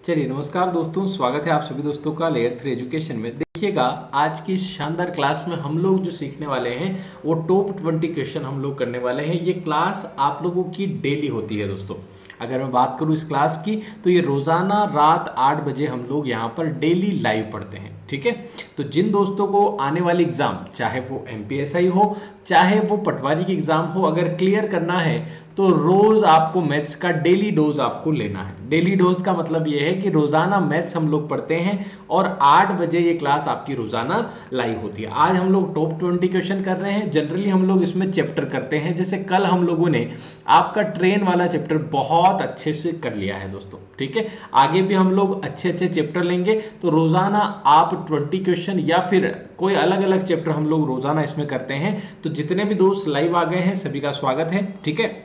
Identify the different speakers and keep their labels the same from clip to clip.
Speaker 1: चलिए नमस्कार दोस्तों, स्वागत है आप सभी दोस्तों का लेयर 3 एजुकेशन में। देखिएगा आज की इस शानदार क्लास में हम लोग जो सीखने वाले हैं वो टॉप 20 क्वेश्चन हम लोग करने वाले हैं। ये क्लास आप लोगों की डेली होती है दोस्तों। अगर मैं बात करूं इस क्लास की तो ये रोजाना रात 8 बजे हम लोग यहाँ पर डेली लाइव पढ़ते हैं, ठीक है। तो जिन दोस्तों को आने वाली एग्जाम, चाहे वो एमपीएसआई हो चाहे वो पटवारी की एग्जाम हो, अगर क्लियर करना है तो रोज आपको मैथ्स का डेली डोज आपको लेना है। डेली डोज का मतलब यह है कि रोजाना मैथ्स हम लोग पढ़ते हैं और 8 बजे ये क्लास आपकी रोजाना लाइव होती है। आज हम लोग टॉप 20 क्वेश्चन कर रहे हैं। जनरली हम लोग इसमें चैप्टर करते हैं, जैसे कल हम लोगों ने आपका ट्रेन वाला चैप्टर बहुत अच्छे से कर लिया है दोस्तों, ठीक है। आगे भी हम लोग अच्छे अच्छे चैप्टर लेंगे, तो रोजाना आप 20 क्वेश्चन या फिर कोई अलग अलग चैप्टर हम लोग रोजाना इसमें करते हैं। तो जितने भी दोस्त लाइव आ गए हैं सभी का स्वागत है, ठीक है।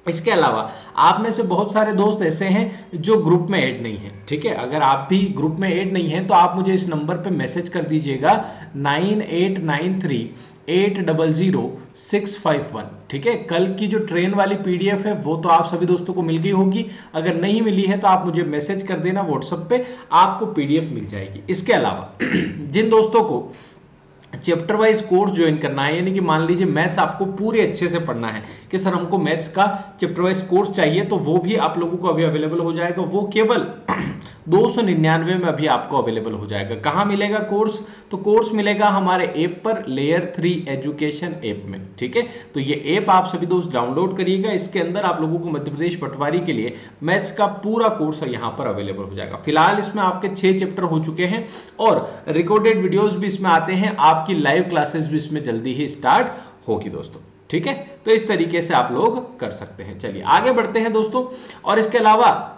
Speaker 1: इसके अलावा आप में से बहुत सारे दोस्त ऐसे हैं जो ग्रुप में ऐड नहीं है, ठीक है। अगर आप भी ग्रुप में ऐड नहीं है तो आप मुझे इस नंबर पे मैसेज कर दीजिएगा 9893800651, ठीक है। कल की जो ट्रेन वाली पीडीएफ है वो तो आप सभी दोस्तों को मिल गई होगी। अगर नहीं मिली है तो आप मुझे मैसेज कर देना व्हाट्सएप पे, आपको पीडीएफ मिल जाएगी। इसके अलावा जिन दोस्तों को चैप्टर वाइज कोर्स ज्वाइन करना है, यानी कि मान लीजिए मैथ्स आपको पूरे अच्छे से पढ़ना है कि सर हमको मैथ्स का चैप्टर वाइज कोर्स चाहिए, तो वो भी आप लोगों को अभी अवेलेबल हो जाएगा। वो केवल 299 में अभी आपको अवेलेबल हो जाएगा। कहाँ मिलेगा कोर्स? तो कोर्स मिलेगा हमारे ऐप पर, लेयर 3 एजुकेशन ऐप में, ठीक है। तो ये ऐप आप सभी दोस्त डाउनलोड करिएगा। इसके अंदर आप लोगों को मध्य प्रदेश पटवारी के लिए मैथ्स का पूरा कोर्स यहाँ पर अवेलेबल हो जाएगा। फिलहाल इसमें आपके 6 चैप्टर हो चुके हैं और रिकॉर्डेड वीडियोस भी इसमें आते हैं। आपकी लाइव क्लासेस भी इसमें जल्दी ही स्टार्ट होगी दोस्तों, ठीक है। तो इस तरीके से आप लोग कर सकते हैं। चलिए आगे बढ़ते हैं दोस्तों। और इसके अलावा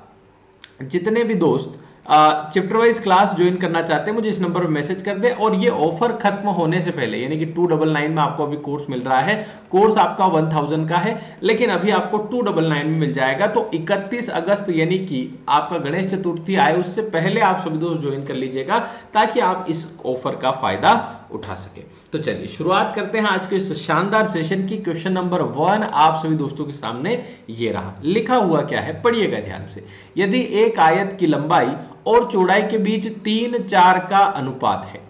Speaker 1: जितने भी दोस्त चैप्टर वाइज क्लास ज्वाइन करना चाहते हैं मुझे इस नंबर पर मैसेज कर दें। और ये ऑफर खत्म होने से पहले, यानी कि 299 में आपको अभी कोर्स मिल रहा है। कोर्स आपका 1000 का है, लेकिन अभी आपको 299 में मिल जाएगा। तो 31 अगस्त यानी कि आपका गणेश चतुर्थी आए उससे पहले आप सभी दोस्त ज्वाइन कर लीजिएगा, ताकि आप इस ऑफर का फायदा उठा सके। तो चलिए शुरुआत करते हैं आज के इस शानदार सेशन की। क्वेश्चन नंबर 1 आप सभी दोस्तों के सामने ये रहा। लिखा हुआ क्या है, पढ़िएगा ध्यान से। यदि एक आयत की लंबाई और चौड़ाई के बीच 3:4 का अनुपात है,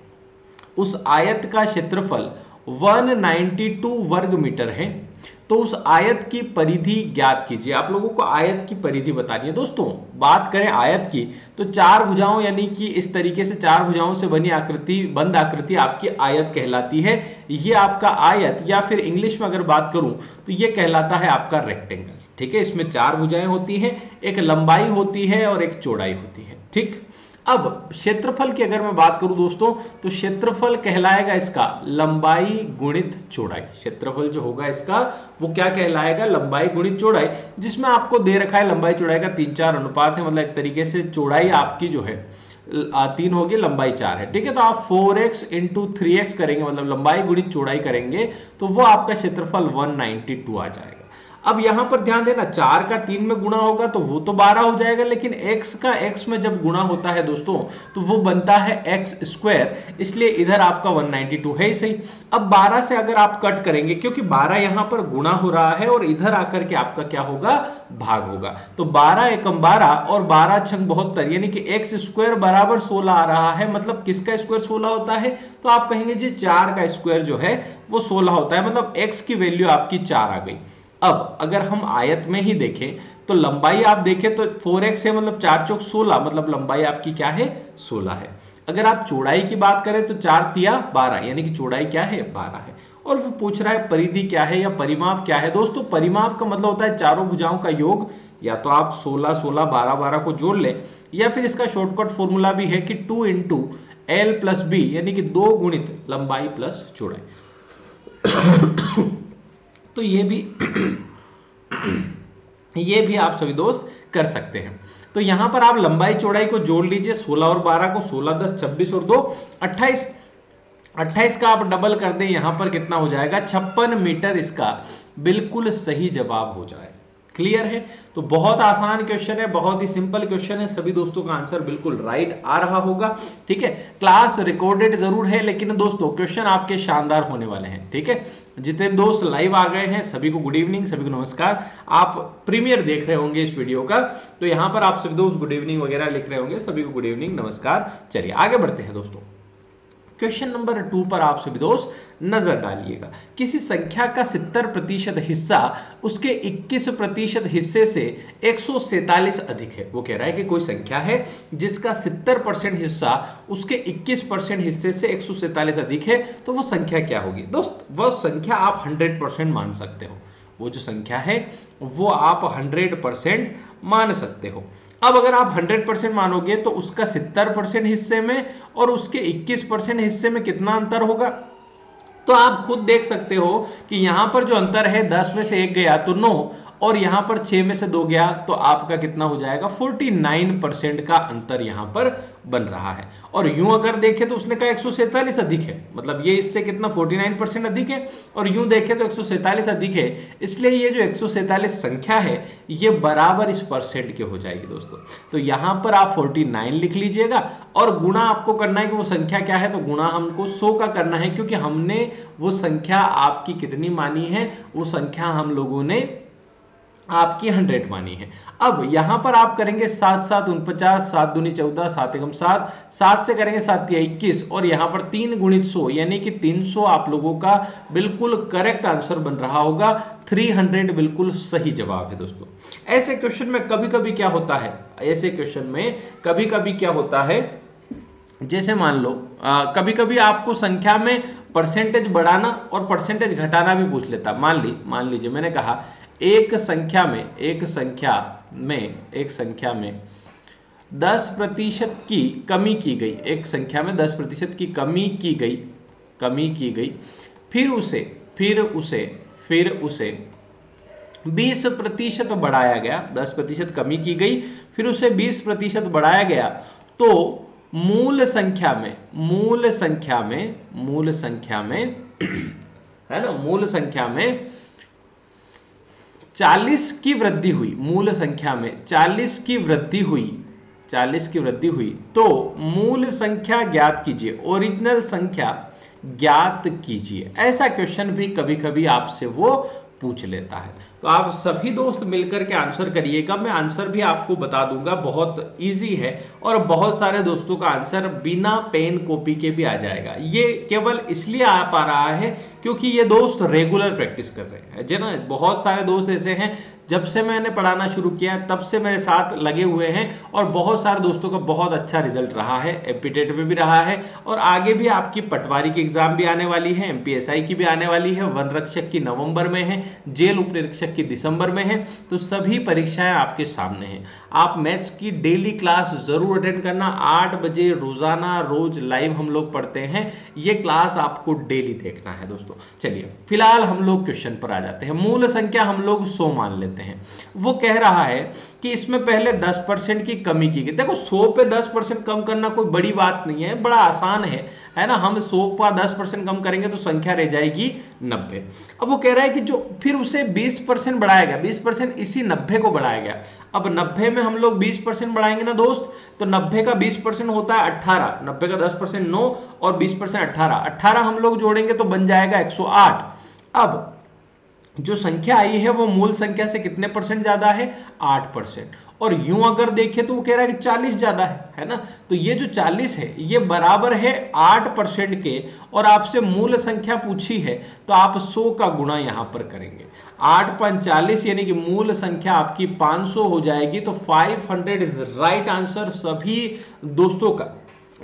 Speaker 1: उस आयत का क्षेत्रफल 192 वर्ग मीटर है, तो उस आयत की परिधि ज्ञात कीजिए। आप लोगों को आयत की परिधि बतानी है दोस्तों। बात करें आयत की तो 4 भुजाओं, यानी कि इस तरीके से 4 भुजाओं से बनी आकृति, बंद आकृति आपकी आयत कहलाती है। ये आपका आयत, या फिर इंग्लिश में अगर बात करूं तो ये कहलाता है आपका रेक्टेंगल, ठीक है। इसमें 4 भुजाएं होती हैं, एक लंबाई होती है और एक चौड़ाई होती है, ठीक। अब क्षेत्रफल की अगर मैं बात करूं दोस्तों, तो क्षेत्रफल कहलाएगा इसका लंबाई गुणित चौड़ाई। क्षेत्रफल जो होगा इसका वो क्या कहलाएगा? लंबाई गुणित चौड़ाई, जिसमें आपको दे रखा है लंबाई चौड़ाई का 3:4 अनुपात है। मतलब एक तरीके से चौड़ाई आपकी जो है 3 होगी, लंबाई 4 है, ठीक है। तो आप 4x इंटू 3x करेंगे, मतलब लंबाई गुणित चौड़ाई करेंगे, तो वो आपका क्षेत्रफल 192 आ जाएगा। अब यहां पर ध्यान देना, 4 का 3 में गुणा होगा तो वो तो 12 हो जाएगा, लेकिन x का x में जब गुणा होता है दोस्तों तो वो बनता है x स्क्वायर, इसलिए इधर आपका 192 है ही सही। अब 12 से अगर आप कट करेंगे, क्योंकि 12 यहां पर गुणा हो रहा है और इधर आकर के आपका क्या होगा? भाग होगा। तो 12 एकम 12 और 12 छंग 72, यानी कि x स्क्वायर बराबर 16 आ रहा है। मतलब किसका स्क्वायर 16 होता है? तो आप कहेंगे जी 4 का स्क्वायर जो है वो 16 होता है, मतलब x की वैल्यू आपकी 4 आ गई। अब अगर हम आयत में ही देखें तो लंबाई आप देखें तो 4x है, मतलब 4 चौक 16, मतलब लंबाई आपकी क्या है? 16 है। अगर आप चौड़ाई की बात करें तो 4 तिया 12, यानी कि चौड़ाई क्या है? 12 है। और वो पूछ रहा है परिधि क्या है या परिमाप क्या है। दोस्तों परिमाप का मतलब होता है चारों भुजाओं का योग। या तो आप 16 16 12 12 को जोड़ लें, या फिर इसका शॉर्टकट फॉर्मूला भी है कि 2 इंटू एल प्लस बी, यानी कि 2 गुणित लंबाई प्लस चौड़ाई। तो ये भी आप सभी दोस्त कर सकते हैं। तो यहां पर आप लंबाई चौड़ाई को जोड़ लीजिए, 16 और 12 को, 16 10 26 और 2 28। 28 का आप डबल कर दें, यहां पर कितना हो जाएगा? 56 मीटर इसका बिल्कुल सही जवाब हो जाए। क्लियर है? तो बहुत आसान क्वेश्चन है, बहुत ही सिंपल क्वेश्चन है, सभी दोस्तों का आंसर बिल्कुल राइट आ रहा होगा। ठीक है, क्लास रिकॉर्डेड जरूर है, लेकिन दोस्तों क्वेश्चन आपके शानदार होने वाले हैं। ठीक है, जितने दोस्त लाइव आ गए हैं सभी को गुड इवनिंग, सभी को नमस्कार। आप प्रीमियर देख रहे होंगे इस वीडियो का, तो यहां पर आप सभी दोस्त गुड इवनिंग वगैरह लिख रहे होंगे, सभी को गुड इवनिंग नमस्कार। चलिए आगे बढ़ते हैं दोस्तों, क्वेश्चन नंबर 2 पर आप सभी दोस्त नजर डालिएगा। किसी संख्या का 70% हिस्सा उसके 21% हिस्से से 147 अधिक है। वो कह रहा है कि कोई संख्या है जिसका 70% हिस्सा उसके 21% हिस्से से 147 अधिक है, तो वो संख्या क्या होगी? दोस्त वह संख्या आप 100% मान सकते हो, वो जो संख्या है वो आप 100% मान सकते हो। अब अगर आप 100% मानोगे तो उसका 70% हिस्से में और उसके 21% हिस्से में कितना अंतर होगा? तो आप खुद देख सकते हो कि यहां पर जो अंतर है 10 में से 1 गया तो 9, और यहां पर 6 में से 2 गया तो आपका कितना हो जाएगा? 49% का अंतर यहां पर बन रहा है। और यूं अगर देखें तो उसने कहा 147 अधिक है, मतलब ये इससे कितना 49% अधिक है, और यूं देखें तो 147 अधिक है, इसलिए ये जो 147 संख्या है ये बराबर इस परसेंट के हो जाएगी दोस्तों। तो यहां पर आप 49 लिख लीजिएगा, और गुणा आपको करना है कि वो संख्या क्या है, तो गुणा हमको 100 का करना है, क्योंकि हमने वो संख्या आपकी कितनी मानी है? वो संख्या हम लोगों ने आपकी 100 मानी है। अब यहां पर आप करेंगे 7 7 49, 7 दूनी 14, 7 एकम 7, 7 से करेंगे 7 तिया 21, और यहां पर 3 गुणित 100 यानी कि 300 आप लोगों का बिल्कुल करेक्ट आंसर बन रहा होगा। 300 बिल्कुल सही जवाब है दोस्तों। ऐसे क्वेश्चन में कभी कभी क्या होता है, ऐसे क्वेश्चन में कभी कभी क्या होता है, जैसे मान लो कभी कभी आपको संख्या में परसेंटेज बढ़ाना और परसेंटेज घटाना भी पूछ लेता। मान लीजिए मैंने कहा एक संख्या में 10% की कमी की गई, एक संख्या में 10% की कमी की गई, फिर उसे 20% बढ़ाया गया। 10% कमी की गई, फिर उसे 20% बढ़ाया गया, तो मूल संख्या में है ना, मूल संख्या में 40 की वृद्धि हुई, मूल संख्या में 40 की वृद्धि हुई, तो मूल संख्या ज्ञात कीजिए, ओरिजिनल संख्या ज्ञात कीजिए। ऐसा क्वेश्चन भी कभी कभी आपसे वो पूछ लेता है। तो आप सभी दोस्त मिलकर के आंसर करिएगा, मैं आंसर भी आपको बता दूंगा, बहुत इजी है, और बहुत सारे दोस्तों का आंसर बिना पेन कॉपी के भी आ जाएगा। ये केवल इसलिए आ पा रहा है क्योंकि ये दोस्त रेगुलर प्रैक्टिस कर रहे हैं, जी ना। बहुत सारे दोस्त ऐसे हैं जब से मैंने पढ़ाना शुरू किया तब से मेरे साथ लगे हुए हैं, और बहुत सारे दोस्तों का बहुत अच्छा रिजल्ट रहा है, एप्टीट्यूड में भी रहा है, और आगे भी आपकी पटवारी की एग्जाम भी आने वाली है, एमपीएसआई की भी आने वाली है, वन रक्षक की नवंबर में है, जेल उप निरीक्षक की दिसंबर में है, तो सभी परीक्षाएं आपके सामने हैं। आप मैथ्स की डेली क्लास जरूर अटेंड करना, 8 बजे रोजाना रोज लाइव हम लोग पढ़ते हैं, ये क्लास आपको डेली देखना है दोस्तों। चलिए फिलहाल हम लोग क्वेश्चन पर आ जाते हैं। मूल संख्या हम लोग 100 मान लेते हैं। वो कह रहा है कि इसमें पहले 10% की कमी की गई। देखो 100 पे 10% कम करना कोई बड़ी बात नहीं है, बड़ा आसान है ना। हम 100 पर 10% कम करेंगे तो संख्या रह जाएगी 90। अब वो कह रहा है कि जो फिर उसे 20% बढ़ाया गया, 20% इसी 90 को बढ़ाया गया। अब 90 में हम लोग 20% बढ़ाएंगे ना दोस्त, तो 90 का 20% होता है 18, 90 का 10% 9 और 20% 18 हम लोग जोड़ेंगे तो बन जाएगा 108। अब जो संख्या आई है वो मूल संख्या से कितने परसेंट ज्यादा है? 8%। और यूं अगर देखें तो वो कह रहा है कि 40 ज्यादा है ना। तो ये जो 40 है ये बराबर है 8% के, और आपसे मूल संख्या पूछी है तो आप 100 का गुणा यहां पर करेंगे। 8 5 40 यानी कि मूल संख्या आपकी 500 हो जाएगी। तो 500 इज राइट आंसर। सभी दोस्तों का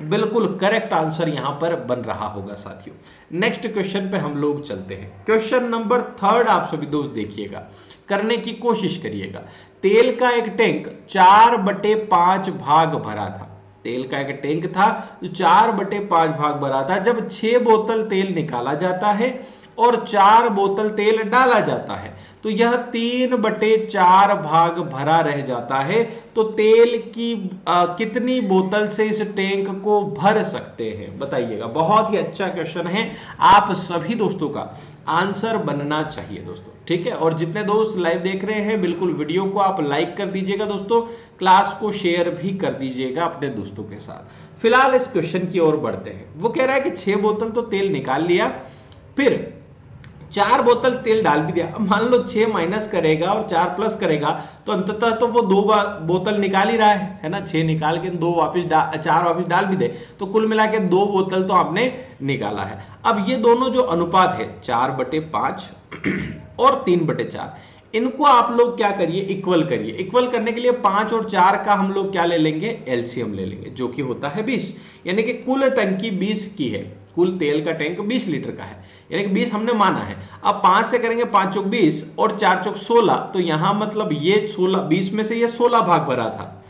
Speaker 1: बिल्कुल करेक्ट आंसर यहां पर बन रहा होगा साथियों। नेक्स्ट क्वेश्चन पे हम लोग चलते हैं। क्वेश्चन नंबर 3 आप सभी दोस्त देखिएगा, करने की कोशिश करिएगा। तेल का एक टैंक 4/5 भाग भरा था। तेल का एक टैंक था जो 4/5 भाग भरा था। जब 6 बोतल तेल निकाला जाता है और 4 बोतल तेल डाला जाता है तो यह 3/4 भाग भरा रह जाता है। तो तेल की कितनी बोतल से इस टैंक को भर सकते हैं बताइएगा। बहुत ही अच्छा क्वेश्चन है, आप सभी दोस्तों का आंसर बनना चाहिए दोस्तों, ठीक है। और जितने दोस्त लाइव देख रहे हैं बिल्कुल वीडियो को आप लाइक कर दीजिएगा दोस्तों, क्लास को शेयर भी कर दीजिएगा अपने दोस्तों के साथ। फिलहाल इस क्वेश्चन की ओर बढ़ते हैं। वो कह रहा है कि 6 बोतल तो तेल निकाल लिया, फिर 4 बोतल तेल डाल भी दिया। मान लो 6 माइनस करेगा और 4 प्लस करेगा तो अंततः तो वो 2 बोतल निकाल ही रहा है ना। 6 निकाल के 4 वापिस डाल भी दे तो कुल मिला के 2 बोतल तो आपने निकाला है। अब ये दोनों जो अनुपात है 4/5 और 3/4, इनको आप लोग क्या करिए, इक्वल करिए। इक्वल करने के लिए 5 और 4 का हम लोग क्या ले लेंगे, एलसीएम ले लेंगे, जो कि होता है 20। यानी कि कुल टंकी 20 की है, कुल तेल का टैंक 20 लीटर का है, यानी कि 20 हमने माना है। अब 5 से करेंगे 5 चौक 20 और 4 चौक 16, तो यहां मतलब ये 16, 20 में से ये 16 भाग भरा था।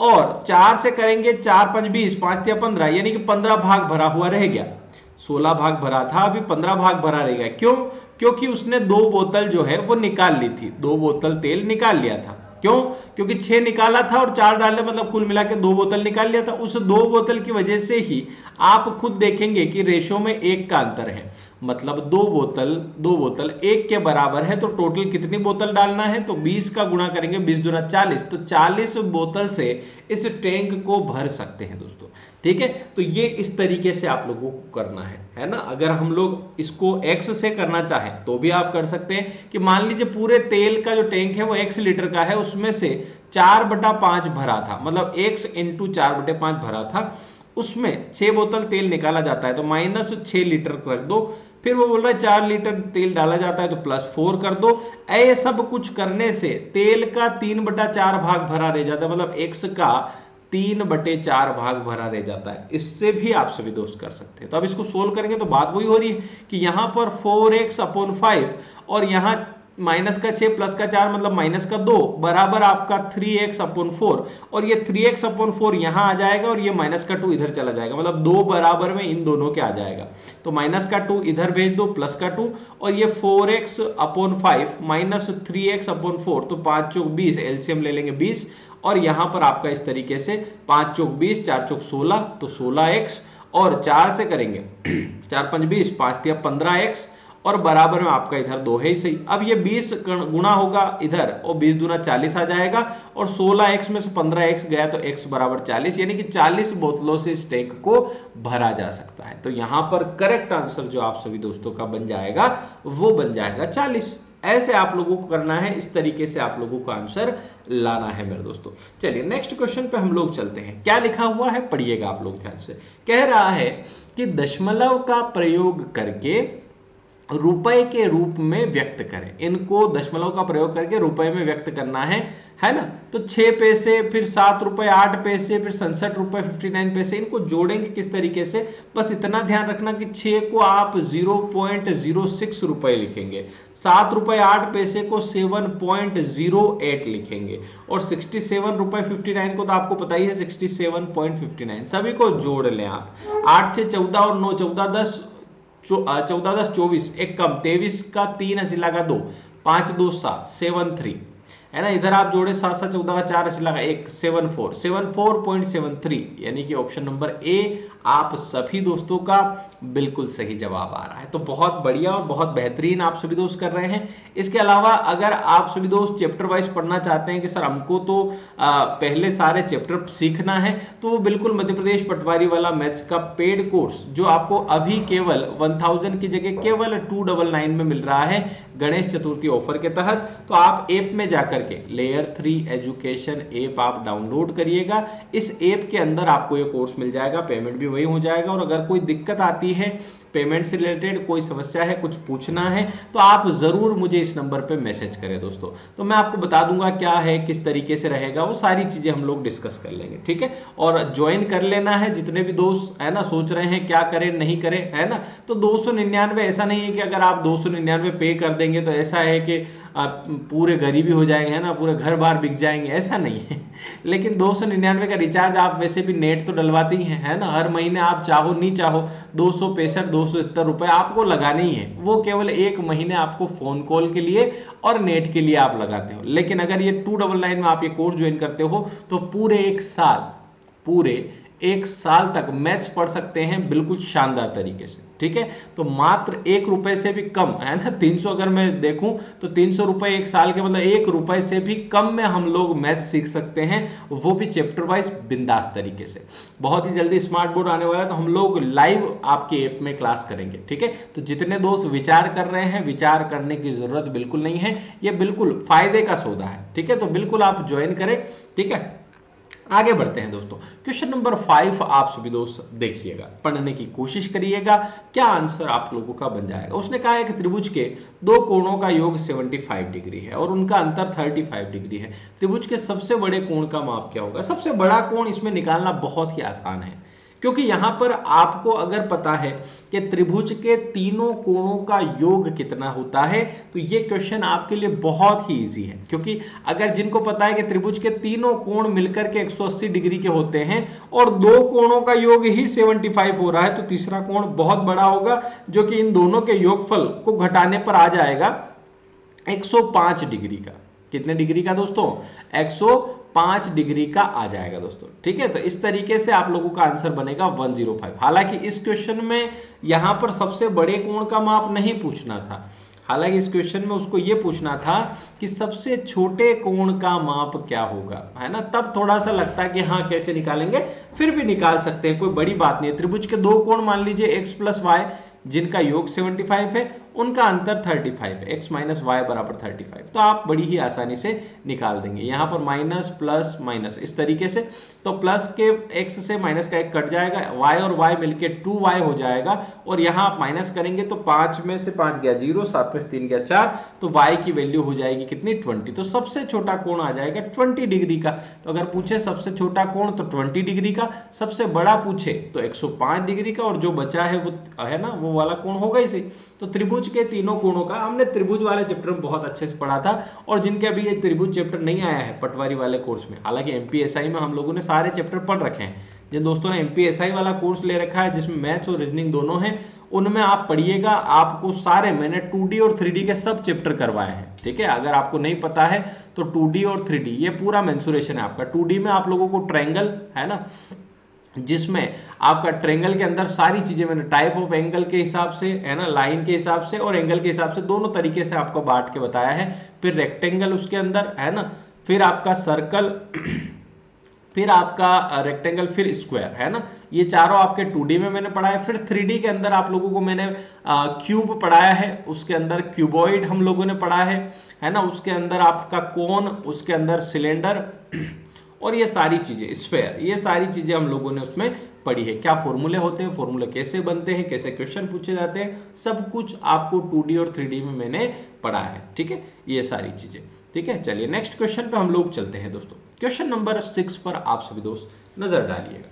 Speaker 1: और 4 से करेंगे 4 5 20, 5 3 15, यानी कि 15 भाग भरा हुआ रह गया। 16 भाग भरा था, अभी 15 भाग भरा रह गया। क्यों? क्योंकि उसने 2 बोतल जो है वो निकाल ली थी, 2 बोतल तेल निकाल लिया था। क्यों? क्योंकि 6 निकाला था और 4 डाले, मतलब कुल मिला के 2 बोतल निकाल लिया था। उस 2 बोतल की वजह से ही आप खुद देखेंगे कि रेशो में 1 का अंतर है, मतलब 2 बोतल 1 के बराबर है। तो टोटल कितनी बोतल डालना है, तो 20 का गुणा करेंगे, 20 दूना 40, तो 40 बोतल से इस टैंक को भर सकते हैं दोस्तों, ठीक है। तो ये इस तरीके से आप लोगों को करना है ना। अगर हम लोग इसको x से करना चाहें तो भी आप कर सकते हैं कि मान लीजिए पूरे तेल का जो टैंक है वो x लीटर का है, उसमें से 4/5 भरा था, मतलब x × 4/5 भरा था, उसमें 6 बोतल तेल निकाला जाता है तो -6 लीटर रख दो। फिर वो बोल रहा है 4 लीटर तेल डाला जाता है तो +4 कर दो। ये सब कुछ करने से तेल का 3/4 भाग भरा रह जाता है, मतलब x का 3/4 भाग भरा रह जाता है। इससे भी आप सभी दोस्त कर सकते हैं। तो अब इसको सोल्व करेंगे तो बात वही हो रही है कि यहां पर 4x/5 और यहां -6 +4 मतलब -2 बराबर आपका 3x/4, और ये 3x/4 यहां आ जाएगा और ये -2 इधर चला जाएगा, मतलब 2 बराबर में इन दोनों के आ जाएगा। तो -2 इधर भेज दो, +2, और ये 4x/5 -3x/4, तो 5 चौक 20, एलसीएम ले लेंगे 20, और यहां पर आपका इस तरीके से 5 चौक 20, 4 चौक 16, तो 16x, और 4 से करेंगे 4 5 20, 5 3 15x, और बराबर में आपका इधर 2 है ही सही। अब ये 20 गुना होगा इधर और 20 दूना 40 आ जाएगा, और 16x में से 15x गया तो x बराबर 40, यानी कि 40 बोतलों से इस टैंक को भरा जा सकता है। तो यहां पर करेक्ट आंसर जो आप सभी दोस्तों का बन जाएगा वो बन जाएगा 40। ऐसे आप लोगों को करना है, इस तरीके से आप लोगों को आंसर लाना है मेरे दोस्तों। चलिए नेक्स्ट क्वेश्चन पे हम लोग चलते हैं। क्या लिखा हुआ है पढ़िएगा आप लोग ध्यान से। कह रहा है कि दशमलव का प्रयोग करके रुपए के रूप में व्यक्त करें। इनको दशमलव का प्रयोग करके रुपए में व्यक्त करना है ना। तो 6 पैसे, फिर 7 रुपए 8 पैसे, फिर 67 रुपए 59 पैसे, इनको जोड़ेंगे किस तरीके से, बस इतना ध्यान रखना कि 6 को आप 0.06 रुपए लिखेंगे, 7 रुपए 8 पैसे को 7.08 लिखेंगे, और 67 रुपए 59 को तो आपको पता ही है 67.59। सभी को जोड़ लें आप। 8 से 14 और 9 14 10, 14 10 24, एक कम 23 का 3 असिला का 2, 5 2 7, 73 है ना। इधर आप जोड़े 7 7 14 का 4 असिला का 1, 74, 74.73, यानी कि ऑप्शन नंबर ए आप सभी दोस्तों का बिल्कुल सही जवाब आ रहा है। तो बहुत बढ़िया और बहुत बेहतरीन आप सभी दोस्त कर रहे हैं। इसके अलावा अगर आप सभी दोस्त चैप्टर वाइज पढ़ना चाहते हैं कि सर हमको तो पहले सारे चैप्टर सीखना है, तो वो बिल्कुल मध्य प्रदेश पटवारी वाला मैथ्स का पेड कोर्स जो आपको अभी केवल 1000 की जगह केवल 299 में मिल रहा है गणेश चतुर्थी ऑफर के तहत। तो आप ऐप में जाकर के लेयर 3 एजुकेशन ऐप आप डाउनलोड करिएगा। इस ऐप के अंदर आपको ये कोर्स मिल जाएगा, पेमेंट भी वही हो जाएगा। और अगर कोई दिक्कत आती है पेमेंट से रिलेटेड, कोई समस्या है, कुछ पूछना है, तो आप जरूर मुझे इस नंबर पे मैसेज करें दोस्तों। तो मैं आपको बता दूंगा क्या है, किस तरीके से रहेगा, वो सारी चीजें हम लोग डिस्कस कर लेंगे, ठीक है। और ज्वाइन कर लेना है जितने भी दोस्त है ना सोच रहे हैं क्या करें नहीं करें, है ना। तो 299 ऐसा नहीं है कि अगर आप 299 पे कर देंगे तो ऐसा है कि पूरे गरीबी हो जाएंगे, है ना, पूरे घर बार बिक जाएंगे, ऐसा नहीं है। लेकिन 299 का रिचार्ज आप वैसे भी नेट तो डलवाते ही हैं, है ना, हर महीने आप चाहो नहीं चाहो 270 आपको लगाने ही है। वो केवल एक महीने आपको फोन कॉल के लिए और नेट के लिए आप लगाते हो। लेकिन अगर ये 299 में आप ये कोर्स ज्वाइन करते हो तो पूरे एक साल तक मैथ्स पढ़ सकते हैं बिल्कुल शानदार तरीके से, ठीक है। तो मात्र 1 रुपए से भी कम, है ना, 300 अगर मैं देखूं तो 300 रुपए एक साल के, मतलब 1 रुपए से भी कम में हम लोग मैथ्स सीख सकते हैं, वो भी चैप्टर वाइज बिंदास तरीके से। बहुत ही जल्दी स्मार्ट बोर्ड आने वाला है, तो हम लोग लाइव आपके ऐप में क्लास करेंगे, ठीक है। तो जितने दोस्त विचार कर रहे हैं, विचार करने की जरूरत बिल्कुल नहीं है, ये बिल्कुल फायदे का सौदा है, ठीक है। तो बिल्कुल आप ज्वाइन करें, ठीक है। आगे बढ़ते हैं दोस्तों। क्वेश्चन नंबर 5 आप सभी दोस्त देखिएगा, पढ़ने की कोशिश करिएगा, क्या आंसर आप लोगों का बन जाएगा। उसने कहा है कि त्रिभुज के दो कोणों का योग 75 डिग्री है और उनका अंतर 35 डिग्री है। त्रिभुज के सबसे बड़े कोण का माप क्या होगा। सबसे बड़ा कोण इसमें निकालना बहुत ही आसान है, क्योंकि यहां पर आपको अगर पता है कि त्रिभुज के तीनों कोणों का योग कितना होता है, तो ये क्वेश्चन आपके लिए बहुत ही इजी है। क्योंकि अगर जिनको पता है कि त्रिभुज के तीनों कोण मिलकर के 180 डिग्री के होते हैं और दो कोणों का योग ही 75 हो रहा है, तो तीसरा कोण बहुत बड़ा होगा, जो कि इन दोनों के योगफल को घटाने पर आ जाएगा 105 डिग्री का। कितने डिग्री का दोस्तों, 105 डिग्री का आ जाएगा दोस्तों, ठीक है। तो इस तरीके से आप लोगों का आंसर बनेगा 105। हालांकि इस क्वेश्चन में यहां पर सबसे बड़े कोण का माप नहीं पूछना था, हालांकि इस क्वेश्चन में उसको यह पूछना था कि सबसे छोटे कोण का माप क्या होगा, है ना। तब थोड़ा सा लगता है कि हाँ कैसे निकालेंगे, फिर भी निकाल सकते हैं, कोई बड़ी बात नहीं है। त्रिभुज के दो कोण मान लीजिए x प्लस वाई, जिनका योग 75 है, उनका अंतर 35 है, x माइनस वाई बराबर 35। तो आप बड़ी ही आसानी से निकाल देंगे। यहाँ पर माइनस प्लस माइनस इस तरीके से, तो प्लस के x से माइनस का 1 कट जाएगा, y और y मिलके 2y हो जाएगा, और यहाँ आप माइनस करेंगे तो 5 में से 5 गया 0, 7 में से 3 गया 4, तो y की वैल्यू हो जाएगी कितनी, 20। तो सबसे छोटा कोण आ जाएगा 20 डिग्री का। तो अगर पूछे सबसे छोटा कोण तो 20 डिग्री का, सबसे बड़ा पूछे तो 105 डिग्री का, और जो बचा है वो है ना वो वाला कोण होगा ही सही। तो त्रिभुज के तीनों कोणों का हमने त्रिभुज वाले चैप्टर में बहुत अच्छे से पढ़ा था, और जिनके अभी ये त्रिभुज चैप्टर नहीं आया है पटवारी वाले कोर्स में, हालांकि एमपीएसआई में हम लोगों ने सारे चैप्टर पढ़ रखे हैं। जिन दोस्तों ने एमपीएसआई वाला कोर्स ले रखा है जिसमें मैथ्स और रीजनिंग दोनों हैं, उनमें आप पढ़िएगा, आपको सारे, मैंने 2D और 3D के सब चैप्टर करवाए हैं, ठीक है। अगर आपको नहीं पता है तो 2D और 3D ये पूरा मेंसुरेशन है आपका। 2D में आप लोगों को ट्रायंगल, है ना, जिसमें आपका ट्रायंगल के अंदर सारी चीजें मैंने टाइप ऑफ एंगल के हिसाब से, है ना, लाइन के हिसाब से और एंगल के हिसाब से दोनों तरीके से आपको बांट के बताया है। फिर रेक्टेंगल उसके अंदर, है ना, फिर आपका सर्कल, फिर आपका रेक्टेंगल, फिर स्क्वायर, है ना, ये चारों आपके 2D में मैंने पढ़ाया। फिर 3D के अंदर आप लोगों को मैंने क्यूब पढ़ाया है, उसके अंदर क्यूबॉइड हम लोगों ने पढ़ा है ना, उसके अंदर आपका कोन, उसके अंदर सिलेंडर, और ये सारी चीजें स्फेयर, ये सारी चीजें हम लोगों ने उसमें पढ़ी है। क्या फॉर्मूले होते हैं, फॉर्मूले कैसे बनते हैं, कैसे क्वेश्चन पूछे जाते हैं, सब कुछ आपको 2D और 3D में मैंने पढ़ा है, ठीक है, ये सारी चीजें, ठीक है। चलिए नेक्स्ट क्वेश्चन पे हम लोग चलते हैं दोस्तों। क्वेश्चन नंबर 6 पर आप सभी दोस्त नजर डालिएगा,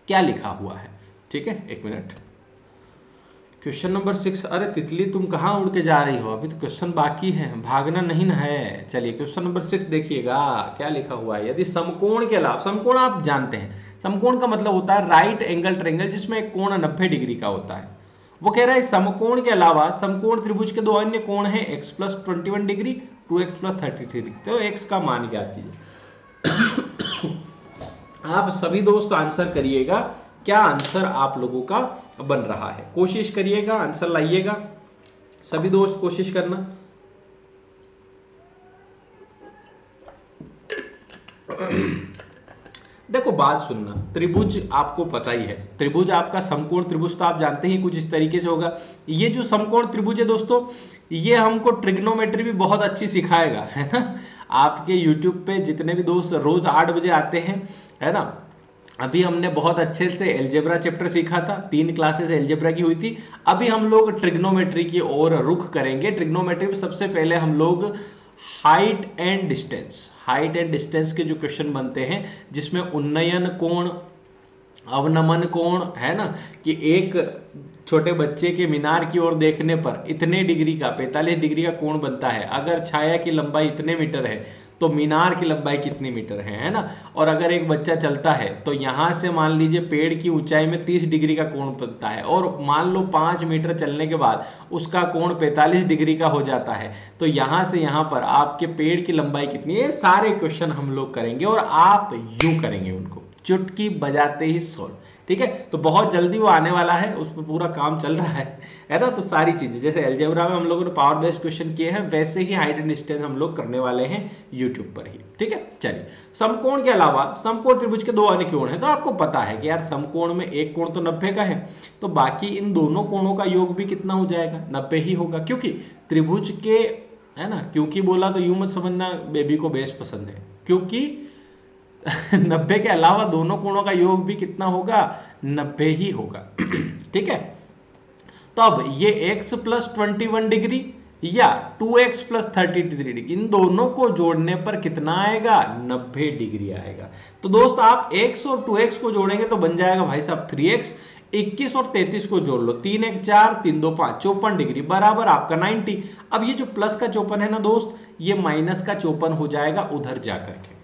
Speaker 1: क्या लिखा हुआ है, ठीक है, एक मिनट। क्वेश्चन नंबर 6, अरे तितली तुम कहाँ उड़ के जा रही हो, अभी तो क्वेश्चन बाकी है, भागना नहीं ना है। चलिए क्वेश्चन नंबर 6 देखिएगा, क्या लिखा हुआ है। यदि समकोण के अलावा, समकोण आप जानते हैं, समकोण का मतलब होता है राइट एंगल ट्रायंगल, जिसमें एक कोण 90 डिग्री का होता है। वो कह रहा है समकोण के अलावा समकोण त्रिभुज के दो अन्य कोण हैं x plus 21 degree, 2x plus 33 degree. तो x का मान ज्ञात कीजिए। आप सभी दोस्त आंसर करिएगा, क्या आंसर आप लोगों का बन रहा है, कोशिश करिएगा, आंसर लाइएगा, सभी दोस्त कोशिश करना। देखो बात सुनना, त्रिभुज आपको पता ही है, त्रिभुज आपका समकोण त्रिभुज तो आप जानते ही कुछ इस तरीके से होगा। ये जो समकोण त्रिभुज है दोस्तों, ये हमको ट्रिग्नोमेट्री भी बहुत अच्छी सिखाएगा, है ना। आपके यूट्यूब पे जितने भी दोस्त रोज 8 बजे आते हैं, है ना, अभी हमने बहुत अच्छे से एल्जेब्रा चैप्टर सीखा था, 3 क्लासेस एल्जेब्रा की हुई थी। अभी हम लोग ट्रिग्नोमेट्री की ओर रुख करेंगे। ट्रिग्नोमेट्री में सबसे पहले हम लोग हाइट एंड डिस्टेंस के जो क्वेश्चन बनते हैं, जिसमें उन्नयन कोण, अवनमन कोण, है ना, कि एक छोटे बच्चे के मीनार की ओर देखने पर इतने डिग्री का 45 डिग्री का कोण बनता है। अगर छाया की लंबाई इतने मीटर है तो मीनार की लंबाई कितनी मीटर है ना। और अगर एक बच्चा चलता है तो यहां से मान लीजिए पेड़ की ऊंचाई में 30 डिग्री का कोण बनता है, और मान लो 5 मीटर चलने के बाद उसका कोण 45 डिग्री का हो जाता है, तो यहां से यहां पर आपके पेड़ की लंबाई कितनी है। सारे क्वेश्चन हम लोग करेंगे और आप यूं करेंगे उनको चुटकी बजाते ही सोल्व। ठीक है, तो बहुत जल्दी वो आने वाला है, उस पर पूरा काम चल रहा है ना। तो सारी चीजें जैसे अलजेब्रा में हम लोगों ने पावर बेस्ड क्वेश्चन किए हैं, वैसे ही हाइट एंड डिस्टेंस हम लोग करने वाले हैं यूट्यूब पर ही। ठीक है, चलिए समकोण के अलावा समकोण त्रिभुज के दो अन्य कोण हैं, तो आपको पता है कि यार समकोण में एक कोण तो 90 का है, तो बाकी इन दोनों कोणों का योग भी कितना हो जाएगा, 90 ही होगा। क्योंकि त्रिभुज के, है ना, क्योंकि बोला तो यूं मत समझना बेबी को बेस पसंद है, क्योंकि 90 के अलावा दोनों कोणों का योग भी कितना होगा, 90 ही होगा। ठीक है, तो अब ये x प्लस 21 डिग्री या 2x प्लस 33 डिग्री, इन दोनों को जोड़ने पर कितना आएगा, 90 डिग्री आएगा। तो दोस्त आप x और 2x को जोड़ेंगे तो बन जाएगा भाई साहब 3x, 21 और 33 को जोड़ लो, 3 1 4 3 2 5, 54 डिग्री बराबर आपका 90। अब ये जो प्लस का 54 है ना दोस्त, ये माइनस का 54 हो जाएगा उधर जाकर के।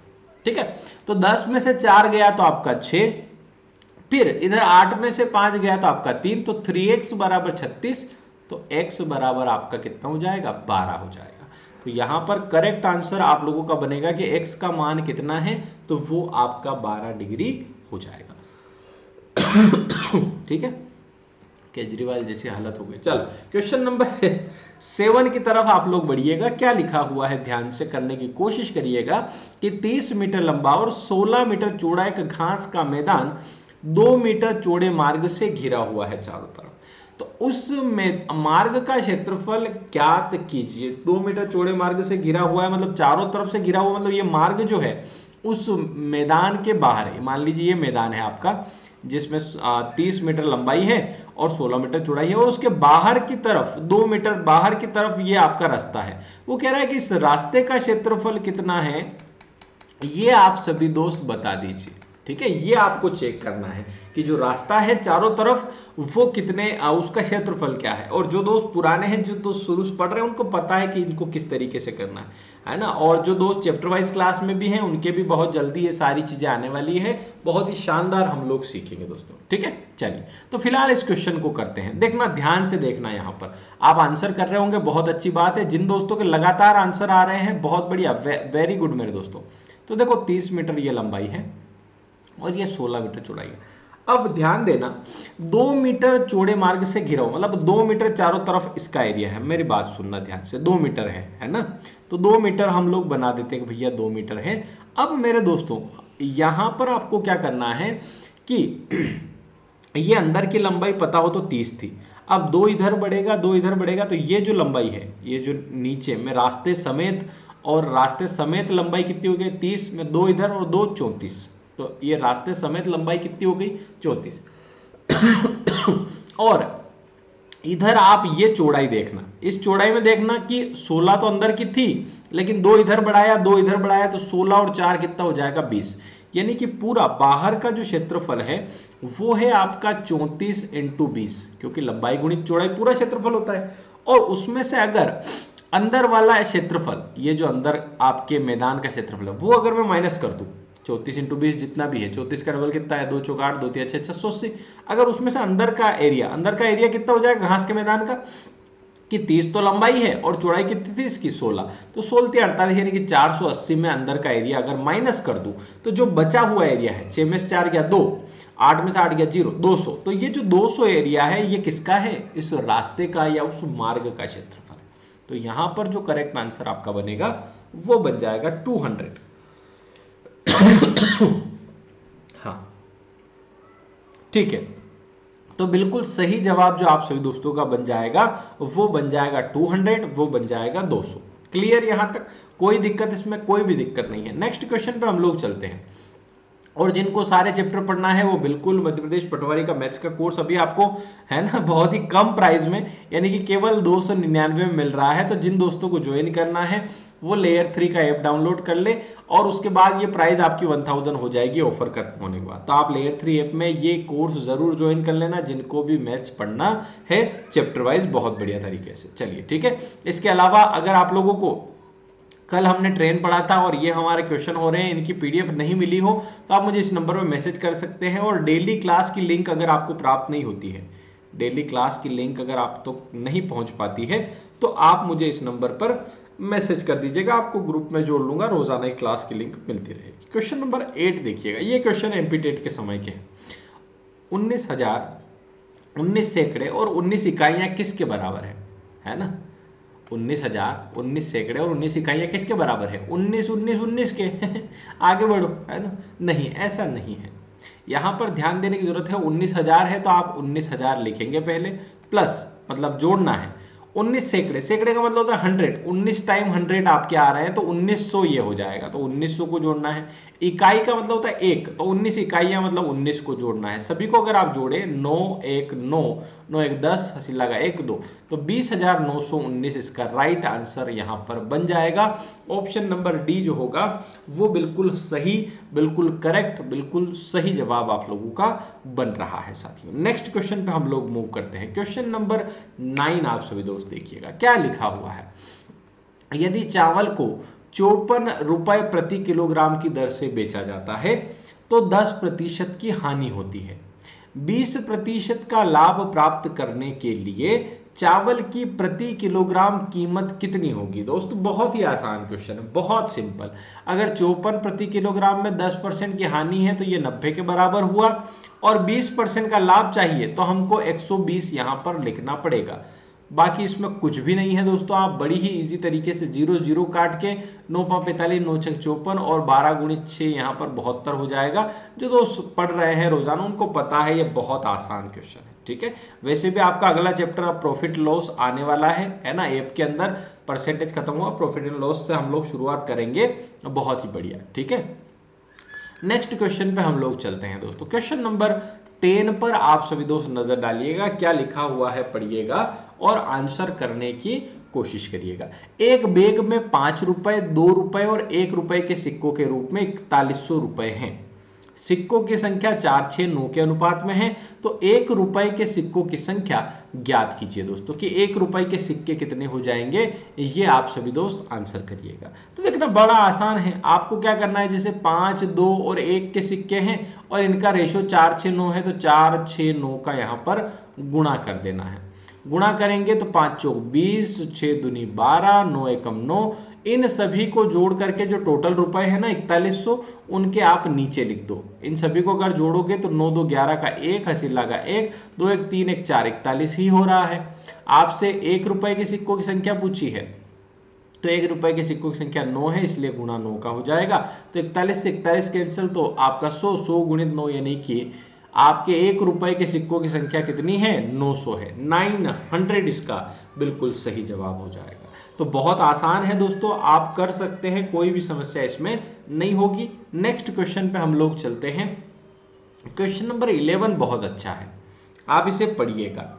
Speaker 1: ठीक है, तो 10 में से 4 गया तो आपका 6, फिर इधर 8 में से 5 गया तो आपका 3, तो 3x बराबर 36, तो x बराबर आपका कितना हो जाएगा, 12 हो जाएगा। तो यहां पर करेक्ट आंसर आप लोगों का बनेगा कि x का मान कितना है, तो वो आपका 12 डिग्री हो जाएगा। ठीक है, केजरीवाल जैसी हालत हो गई। चलो क्वेश्चन नंबर 7 की तरफ आप लोग बढ़िएगा। क्या लिखा हुआ है ध्यान से करने की कोशिश करिएगा कि 30 मीटर लंबा और 16 मीटर चौड़ा एक घास का मैदान 2 मीटर चौड़े मार्ग से घिरा हुआ है चारों तरफ। तो उस मार्ग का क्षेत्रफल ज्ञात कीजिए। 2 मीटर चौड़े मार्ग से घिरा हुआ है मतलब चारों तरफ से घिरा हुआ, मतलब ये मार्ग जो है उस मैदान के बाहर है। मान लीजिए ये मैदान है आपका जिसमें 30 मीटर लंबाई है और 16 मीटर चौड़ाई है, और उसके बाहर की तरफ 2 मीटर बाहर की तरफ ये आपका रास्ता है। वो कह रहा है कि इस रास्ते का क्षेत्रफल कितना है, ये आप सभी दोस्त बता दीजिए। ठीक है, ये आपको चेक करना है कि जो रास्ता है चारों तरफ वो कितने, उसका क्षेत्रफल क्या है। और जो दोस्त पुराने हैं, जो दोस्त शुरू से पढ़ रहे हैं, उनको पता है कि इनको किस तरीके से करना है ना। और जो दोस्त चैप्टर वाइज क्लास में भी हैं, उनके भी बहुत जल्दी ये सारी चीजें आने वाली है, बहुत ही शानदार हम लोग सीखेंगे दोस्तों। ठीक है, चलिए तो फिलहाल इस क्वेश्चन को करते हैं। देखना, ध्यान से देखना, यहाँ पर आप आंसर कर रहे होंगे, बहुत अच्छी बात है। जिन दोस्तों के लगातार आंसर आ रहे हैं, बहुत बढ़िया, वेरी गुड मेरे दोस्तों। तो देखो 30 मीटर ये लंबाई है और ये 16 मीटर चौड़ाई है। अब ध्यान देना, 2 मीटर चौड़े मार्ग से घिरा हुआ, मतलब 2 मीटर चारों तरफ इसका एरिया है। मेरी बात सुनना ध्यान से, 2 मीटर है ना। तो 2 मीटर हम लोग बना देते हैं कि भैया 2 मीटर है। अब मेरे दोस्तों यहां पर आपको क्या करना है कि ये अंदर की लंबाई पता हो तो 30 थी। अब 2 इधर बढ़ेगा, 2 इधर बढ़ेगा, तो ये जो लंबाई है, ये जो नीचे में रास्ते समेत, और रास्ते समेत लंबाई कितनी हो गई, 30 में 2 इधर और 2 34, तो ये रास्ते समेत लंबाई कितनी हो गई, 34। और इधर आप ये चौड़ाई देखना, इस चौड़ाई में देखना कि 16 तो अंदर की थी, लेकिन 2 इधर बढ़ाया, 2 इधर बढ़ाया, तो 16 और 4 कितना हो जाएगा, 20। यानी कि पूरा बाहर का जो क्षेत्रफल है वो है आपका 34 × 20, क्योंकि लंबाई गुणित चौड़ाई पूरा क्षेत्रफल होता है। और उसमें से अगर अंदर वाला क्षेत्रफल, ये जो अंदर आपके मैदान का क्षेत्रफल है, वो अगर मैं माइनस कर दूं, 34 × 20 जितना भी है, 34 का डबल कितना है, 2 चौक 8, 2 3 680। अगर उसमें से अंदर का एरिया कितना हो जाएगा घास के मैदान का, कि 30 तो लंबाई है और चौड़ाई कितनी थी इसकी, 16, तो 16 48, यानी कि 480 में अंदर का एरिया अगर माइनस कर दूं तो जो बचा हुआ एरिया है, 6 में से 4 गया 2, 8 में से 8 गया 0, 200। तो ये जो 200 एरिया है ये किसका है, इस रास्ते का या उस मार्ग का क्षेत्रफल है। तो यहां पर जो करेक्ट आंसर आपका बनेगा वो बन जाएगा 200। हाँ ठीक है, तो बिल्कुल सही जवाब जो आप सभी दोस्तों का बन जाएगा वो बन जाएगा 200, वो बन जाएगा 200। क्लियर, यहां तक कोई दिक्कत, इसमें कोई भी दिक्कत नहीं है। नेक्स्ट क्वेश्चन पे हम लोग चलते हैं। और जिनको सारे चैप्टर पढ़ना है वो बिल्कुल मध्य प्रदेश पटवारी का मैथ्स का कोर्स अभी आपको है ना बहुत ही कम प्राइस में, यानी कि केवल 299 में मिल रहा है। तो जिन दोस्तों को ज्वाइन करना है वो लेयर 3 का ऐप डाउनलोड कर ले और उसके बाद ये प्राइस आपकी 1000 हो जाएगी ऑफर खत्म होने के बाद। तो आप लेयर 3 ऐप में ये कोर्स जरूर ज्वाइन कर लेना जिनको भी मैथ्स पढ़ना है चैप्टर वाइज बहुत बढ़िया तरीके से। चलिए ठीक है। इसके अलावा अगर आप लोगों को कल हमने ट्रेन पढ़ा था और ये हमारे क्वेश्चन हो रहे हैं, इनकी पीडीएफ नहीं मिली हो तो आप मुझे इस नंबर पर मैसेज कर सकते हैं। और डेली क्लास की लिंक अगर आपको प्राप्त नहीं होती है, डेली क्लास की लिंक अगर आप तो नहीं पहुंच पाती है तो आप मुझे इस नंबर पर मैसेज कर दीजिएगा, आपको ग्रुप में जोड़ लूंगा, रोजाना एक क्लास की लिंक मिलती रहेगी। क्वेश्चन नंबर 8 देखिएगा, ये क्वेश्चन एमपी टेट के समय के हैं। 19 सैकड़े और 19 इकाइयां किसके बराबर है ना? 19,000, 19 सैकड़े और 19 इकाइयां किसके बराबर है? 19 19 19 के आगे बढ़ो, है ना? नहीं, ऐसा नहीं है। यहां पर ध्यान देने की जरूरत है। 19,000 है तो आप 19,000 लिखेंगे पहले, प्लस मतलब जोड़ना है 19 सैकड़े, सैकड़े का मतलब होता है 100, 19 टाइम 100 आपके आ रहे हैं तो 1900 ये हो जाएगा, तो 1900 को जोड़ना है। इकाई का मतलब होता है एक, तो 19 इकाइयां मतलब 19 को जोड़ना है। सभी को अगर आप जोड़े 9 1 9 9 1 10 हंसी लगा 1 2 तो 20,919 इसका राइट आंसर यहां पर बन जाएगा। ऑप्शन नंबर डी जो होगा वो बिल्कुल सही, बिल्कुल करेक्ट, बिल्कुल सही जवाब आप लोगों का बन रहा है साथियों। नेक्स्ट क्वेश्चन पे हम लोग मूव करते हैं। क्वेश्चन नंबर 9 आप सभी दोस्त देखिएगा क्या लिखा हुआ है। यदि चावल को 54 रुपए प्रति किलोग्राम की दर से बेचा जाता है तो 10% की हानि होती है। 20% का लाभ प्राप्त करने के लिए चावल की प्रति किलोग्राम कीमत कितनी होगी? दोस्तों बहुत ही आसान क्वेश्चन है, बहुत सिंपल। अगर 54 प्रति किलोग्राम में 10% की हानि है तो ये 90 के बराबर हुआ, और 20% का लाभ चाहिए तो हमको 120 यहां पर लिखना पड़ेगा। बाकी इसमें कुछ भी नहीं है दोस्तों, आप बड़ी ही इजी तरीके से 0 0 काट के 9 5 45 9 6 54 और 12 गुणित 6 यहाँ पर 72 हो जाएगा। जो दोस्त पढ़ रहे हैं रोजाना उनको पता है ये बहुत आसान क्वेश्चन है, ठीक है। वैसे भी आपका अगला चैप्टर अब प्रॉफिट लॉस आने वाला है ना। ऐप के अंदर परसेंटेज खत्म हुआ, प्रॉफिट एंड लॉस से हम लोग शुरुआत करेंगे, बहुत ही बढ़िया, ठीक है। नेक्स्ट क्वेश्चन पे हम लोग चलते हैं दोस्तों। क्वेश्चन नंबर 10 पर आप सभी दोस्त नजर डालिएगा, क्या लिखा हुआ है पढ़िएगा और आंसर करने की कोशिश करिएगा। एक बैग में 5 रुपए, 2 रुपए और 1 रुपए के सिक्कों के रूप में 4100 रुपए हैं। सिक्कों की संख्या 4 6 9 के अनुपात में है, तो 1 रुपए के सिक्कों की संख्या ज्ञात कीजिए दोस्तों कि 1 रुपए के सिक्के कितने हो जाएंगे। ये आप सभी दोस्त आंसर करिएगा। तो देखना बड़ा आसान है, आपको क्या करना है, जैसे 5 2 और 1 के सिक्के हैं और इनका रेशो 4 6 9 है तो 4 6 9 का यहाँ पर गुणा कर देना है। गुणा करेंगे तो 5 चौक 20, 6 दूनी 12, 9 एकम 9। इन सभी को जोड़ करके जो टोटल रुपए है ना 4100, उनके आप नीचे लिख दो। इन सभी को अगर जोड़ोगे तो 9 2 11 का 1, हंसी लगा 1, 2 1 3 1 4, 41 ही हो रहा है। आपसे 1 रुपए के सिक्कों की संख्या पूछी है तो 1 रुपए के सिक्कों की संख्या 9 है, इसलिए गुणा 9 का हो जाएगा। तो 41 से 41 कैंसिल, तो आपका 100, 100 गुणित 9 यानी कि आपके 1 रुपए के सिक्कों की संख्या कितनी है? 900 है। 900 इसका बिल्कुल सही जवाब हो जाएगा। तो बहुत आसान है दोस्तों, आप कर सकते हैं, कोई भी समस्या इसमें नहीं होगी। नेक्स्ट क्वेश्चन पे हम लोग चलते हैं। क्वेश्चन नंबर 11 बहुत अच्छा है, आप इसे पढ़िएगा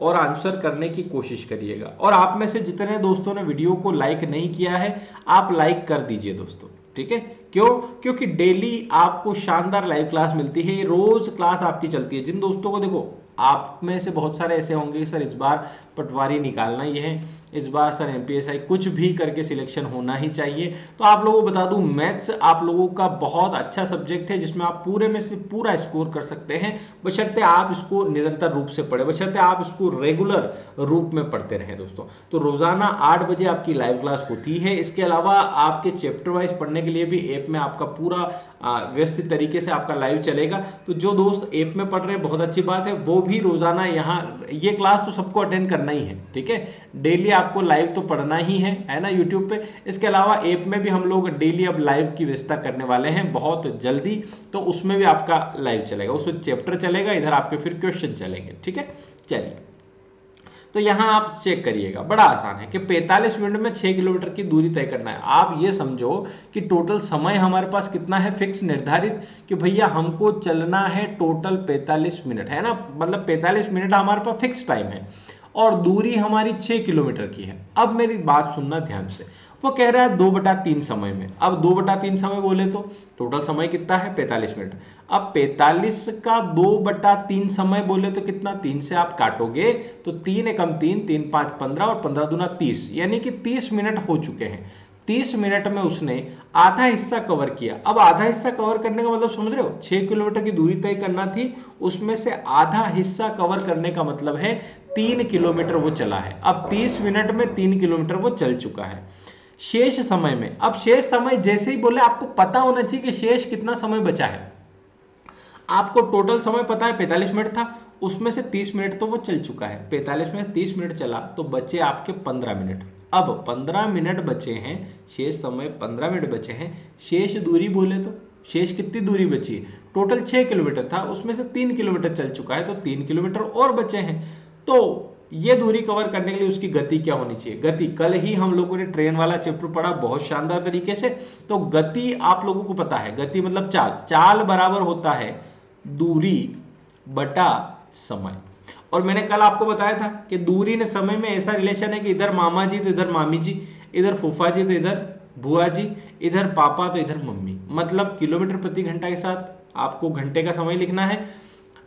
Speaker 1: और आंसर करने की कोशिश करिएगा। और आप में से जितने दोस्तों ने वीडियो को लाइक नहीं किया है आप लाइक कर दीजिए दोस्तों, ठीक है। क्यों? क्योंकि डेली आपको शानदार लाइव क्लास मिलती है, ये रोज क्लास आपकी चलती है। जिन दोस्तों को, देखो आप में से बहुत सारे ऐसे होंगे कि सर इस बार पटवारी निकालना ही है, इस बार सर एमपीएसआई कुछ भी करके सिलेक्शन होना ही चाहिए। तो आप लोगों को बता दूं, मैथ्स आप लोगों का बहुत अच्छा सब्जेक्ट है जिसमें आप पूरे में से पूरा स्कोर कर सकते हैं, बशर्ते आप इसको निरंतर रूप से पढ़े, बशर्ते आप इसको रेगुलर रूप में पढ़ते रहें दोस्तों। तो रोजाना 8 बजे आपकी लाइव क्लास होती है। इसके अलावा आपके चैप्टर वाइज पढ़ने के लिए भी ऐप में आपका पूरा व्यवस्थित तरीके से आपका लाइव चलेगा। तो जो दोस्त ऐप में पढ़ रहे हैं बहुत अच्छी बात है, वो भी रोजाना यहाँ ये क्लास तो सबको अटेंड करना ही है, ठीक है। डेली आपको लाइव तो पढ़ना ही है ना यूट्यूब पे। इसके अलावा ऐप में भी हम लोग डेली अब लाइव की व्यवस्था करने वाले हैं बहुत जल्दी, तो उसमें भी आपका लाइव चलेगा, उसमें चैप्टर चलेगा, इधर आपके फिर क्वेश्चन चलेंगे, ठीक है। चलिए, तो यहां आप चेक करिएगा, बड़ा आसान है कि 45 मिनट में 6 किलोमीटर की दूरी तय करना है। आप ये समझो कि टोटल समय हमारे पास कितना है फिक्स निर्धारित, कि भैया हमको चलना है टोटल 45 मिनट, है ना। मतलब 45 मिनट हमारे पास फिक्स टाइम है और दूरी हमारी 6 किलोमीटर की है। अब मेरी बात सुनना ध्यान से, वो कह रहा है 2/3 समय में। अब 2/3 समय बोले तो टोटल समय कितना है, 45 मिनट। अब 45 का 2/3 समय बोले तो कितना, 3 से आप काटोगे तो 3 एकम 3, 3 5 15 और 15 दूना 30, यानी कि 30 मिनट हो चुके हैं। 30 मिनट में उसने आधा हिस्सा कवर किया। अब आधा हिस्सा कवर करने का मतलब समझ रहे हो, 6 किलोमीटर की दूरी तय करना थी, उसमें से आधा हिस्सा कवर करने का मतलब है 3 किलोमीटर वो चला है। अब 30 मिनट में 3 किलोमीटर वो चल चुका है। शेष समय में, अब शेष समय जैसे ही बोले आपको पता होना चाहिए कि शेष कितना समय बचा है। आपको टोटल समय पता है 45 मिनट था, उसमें से 30 मिनट तो वो चल चुका है। 45 में 30 मिनट चला तो बचे आपके 15 मिनट। अब 15 मिनट बचे हैं, शेष समय 15 मिनट बचे हैं। शेष दूरी बोले तो शेष कितनी दूरी बची है, टोटल 6 किलोमीटर था, उसमें से 3 किलोमीटर चल चुका है, तो 3 किलोमीटर और बचे हैं। तो ये दूरी कवर करने के लिए उसकी गति क्या होनी चाहिए, गति, कल ही हम लोगों ने ट्रेन वाला चैप्टर पढ़ा बहुत शानदार तरीके से। तो गति आप लोगों को पता है, गति मतलब चाल, चाल बराबर होता है दूरी बटा समय। और मैंने कल आपको बताया था कि दूरी ने समय में ऐसा रिलेशन है कि इधर मामा जी तो इधर मामी जी, इधर फूफा जी तो इधर बुआ जी, इधर पापा तो इधर मम्मी। मतलब किलोमीटर प्रति घंटा के साथ आपको घंटे का समय लिखना है,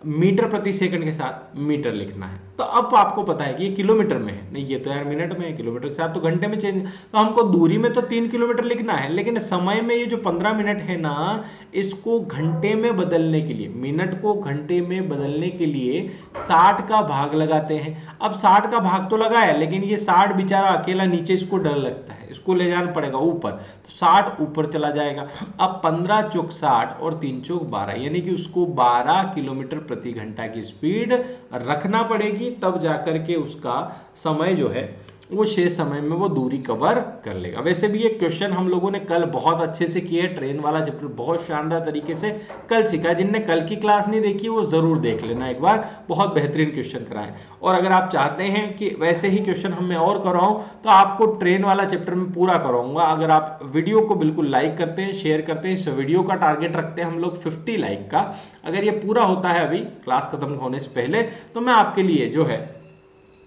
Speaker 1: मीटर प्रति सेकंड के साथ मीटर लिखना है। तो अब आपको पता है कि ये किलोमीटर में है, नहीं ये तो यार मिनट में है, किलोमीटर के साथ तो घंटे में चेंज। तो हमको दूरी में तो 3 किलोमीटर लिखना है, लेकिन समय में ये जो 15 मिनट है ना, इसको घंटे में बदलने के लिए, मिनट को घंटे में बदलने के लिए 60 का भाग लगाते हैं। अब 60 का भाग तो लगाया, लेकिन ये 60 बेचारा अकेला नीचे, इसको डर लगता है, इसको ले जाना पड़ेगा ऊपर, तो 60 ऊपर चला जाएगा। अब 15 चौक 60 और 3 चौक 12, यानी कि उसको 12 किलोमीटर प्रति घंटा की स्पीड रखना पड़ेगी, तब जाकर के उसका समय जो है वो शेष समय में वो दूरी कवर कर लेगा। वैसे भी ये क्वेश्चन हम लोगों ने कल बहुत अच्छे से किए, ट्रेन वाला चैप्टर बहुत शानदार तरीके से कल सीखा। जिनने कल की क्लास नहीं देखी वो जरूर देख लेना एक बार, बहुत बेहतरीन क्वेश्चन कराएं। और अगर आप चाहते हैं कि वैसे ही क्वेश्चन हम मैं और कराऊं तो आपको ट्रेन वाला चैप्टर में पूरा कराऊंगा। अगर आप वीडियो को बिल्कुल लाइक करते हैं, शेयर करते हैं, इस वीडियो का टारगेट रखते हैं हम लोग 50 लाइक का। अगर ये पूरा होता है अभी क्लास खत्म होने से पहले, तो मैं आपके लिए जो है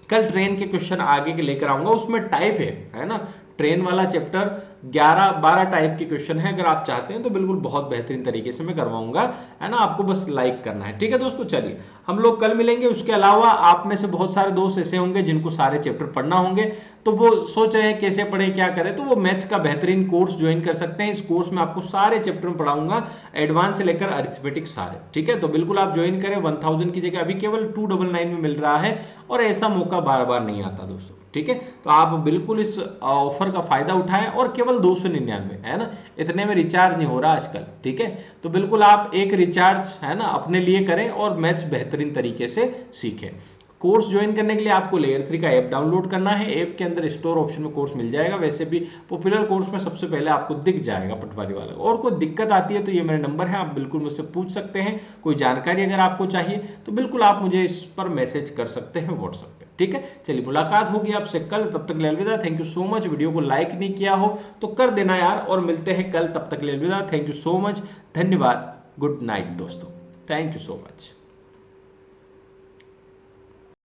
Speaker 1: कल ट्रेन के क्वेश्चन आगे के लेकर आऊंगा। उसमें टाइप है ना, ट्रेन वाला चैप्टर 11-12 टाइप के क्वेश्चन है। अगर आप चाहते हैं तो बिल्कुल बहुत बेहतरीन तरीके से मैं करवाऊंगा, है ना, आपको बस लाइक करना है। ठीक है दोस्तों, चलिए हम लोग कल मिलेंगे। उसके अलावा आप में से बहुत सारे दोस्त ऐसे होंगे जिनको सारे चैप्टर पढ़ना होंगे, तो वो सोच रहे हैं कैसे पढ़ें क्या करें, तो वो मैथ्स का बेहतरीन कोर्स ज्वाइन कर सकते हैं। इस कोर्स में आपको सारे चैप्टर में पढ़ाऊंगा, एडवांस से लेकर अरिथमेटिक सारे। ठीक है, तो बिल्कुल आप ज्वाइन करें। 1000 की जगह अभी केवल 299 में मिल रहा है, और ऐसा मौका बार बार नहीं आता दोस्तों। ठीक है, तो आप बिल्कुल इस ऑफर का फायदा उठाएं, और केवल 299 है ना, इतने में रिचार्ज नहीं हो रहा आजकल। ठीक है, तो बिल्कुल आप एक रिचार्ज है ना अपने लिए करें और मैथ्स बेहतरीन तरीके से सीखें। कोर्स ज्वाइन करने के लिए आपको लेयर 3 का ऐप डाउनलोड करना है। ऐप के अंदर स्टोर ऑप्शन में कोर्स मिल जाएगा। वैसे भी पॉपुलर कोर्स में सबसे पहले आपको दिख जाएगा पटवारी वाला। और कोई दिक्कत आती है तो ये मेरे नंबर है, आप बिल्कुल मुझसे पूछ सकते हैं। कोई जानकारी अगर आपको चाहिए तो बिल्कुल आप मुझे इस पर मैसेज कर सकते हैं व्हाट्सएप पे। ठीक है, चलिए मुलाकात होगी आपसे कल, तब तक के लिए अलविदा। Thank you so much. Video को लाइक नहीं किया हो तो कर देना यार, और मिलते हैं कल, तब तक के लिए अलविदा। थैंक यू सो मच, धन्यवाद, गुड नाइट दोस्तों, थैंक यू सो मच।